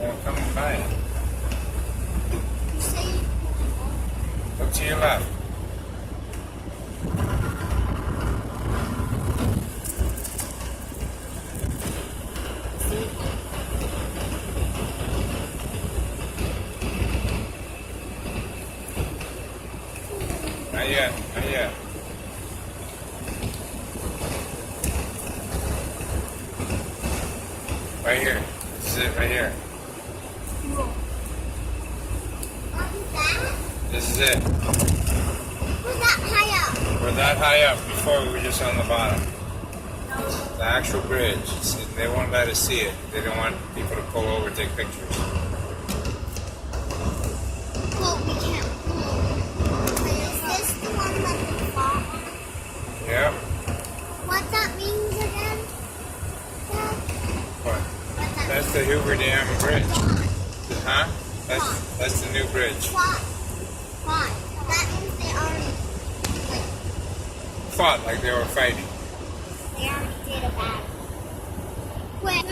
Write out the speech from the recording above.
Well, come and buy it. You say Look to your left. Not yet, not yet. Right here. This is it right here. that? This is it. Who's that high up? We're that high up. Before we were just on the bottom. The actual bridge. See, they won't let us see it. They don't want people to pull over and take pictures. Well, we can't pull. Is this the one that we fought on? Yep. What that means again? Dad? What? What that That's the Hoover Dam Bridge. means? Huh? That's the new bridge. Why? That means they already, Fought like they were fighting. they already did a battle. Wait,